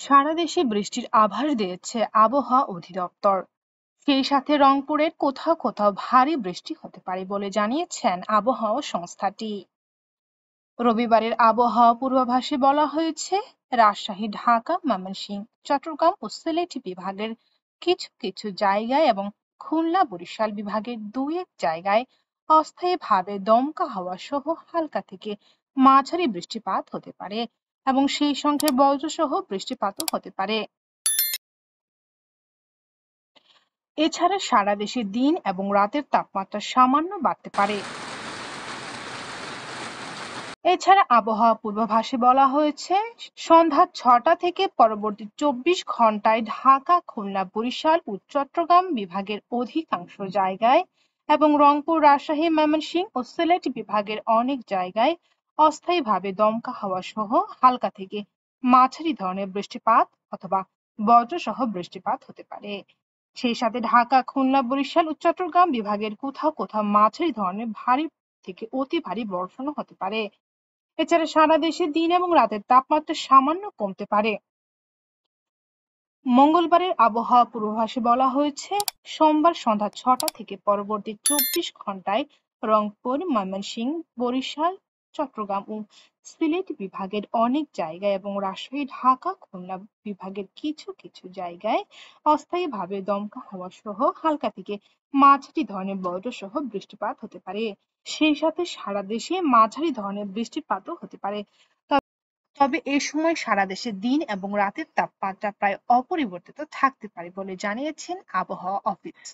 সারা দেশে বৃষ্টির আভাস দিয়েছে আবহাওয়া অধিদপ্তর। সেই সাথে রংপুরের কোথাও কোথাও ভারী বৃষ্টি হতে পারে বলে জানিয়েছেন আবহাওয়া সংস্থাটি। রবিবারের আবহাওয়া পূর্বাভাসে বলা হয়েছে, রাজশাহী, ঢাকা, ময়মনসিংহ, চট্টগ্রাম ও সিলেট বিভাগের কিছু কিছু জায়গায় এবং খুলনা, বরিশাল বিভাগের দুই এক জায়গায় অস্থায়ীভাবে দমকা হাওয়া সহ হালকা থেকে মাঝারি বৃষ্টিপাত হতে পারে এবং সেই সঙ্গে বজ্রসহ বৃষ্টিপাতও হতে পারে। এছাড়া সারা দেশে দিন এবং রাতের তাপমাত্রা সামান্য বাড়তে পারে। এছাড়া আবহাওয়া পূর্বাভাসে বলা হয়েছে, সন্ধ্যা ৬টা থেকে পরবর্তী ২৪ ঘন্টায় ঢাকা, খুলনা, বরিশাল ও চট্টগ্রাম বিভাগের অধিকাংশ জায়গায় এবং রংপুর, রাজশাহী, ময়মনসিংহ ও সিলেট বিভাগের অনেক জায়গায় অস্থায়ীভাবে দমকা হাওয়া সহ হালকা থেকে মাঝারি ধরনের বৃষ্টিপাত অথবা বজ্রসহ বৃষ্টিপাত হতে পারে। সেই সাথে ঢাকা, খুলনা, বরিশাল ও চট্টগ্রাম বিভাগের কোথাও কোথাও মাঝারি ধরনের ভারী থেকে অতি ভারী বর্ষণও হতে পারে। এছাড়া সারা দেশে দিন এবং রাতের তাপমাত্রা সামান্য কমতে পারে। মঙ্গলবারের আবহাওয়া পূর্বাভাসে বলা হয়েছে, সোমবার সন্ধ্যা ৬টা থেকে পরবর্তী ২৪ ঘন্টায় রংপুর, ময়মনসিংহ, বরিশাল, চট্টগ্রাম ও সিলেট বিভাগের অনেক জায়গায় এবং রাজশাহী, ঢাকা, খুলনা বিভাগের কিছু কিছু জায়গায় অস্থায়ীভাবে দমকা হাওয়া সহ হালকা থেকে মাঝারি ধরনের বজ্রসহ বৃষ্টিপাত হতে পারে। সেই সাথে সারা দেশে মাঝারি ধরনের বৃষ্টিপাতও হতে পারে। তবে এ সময় সারা দেশে দিন এবং রাতের তাপমাত্রা প্রায় অপরিবর্তিত থাকতে পারে বলে জানিয়েছেন আবহাওয়া অফিস।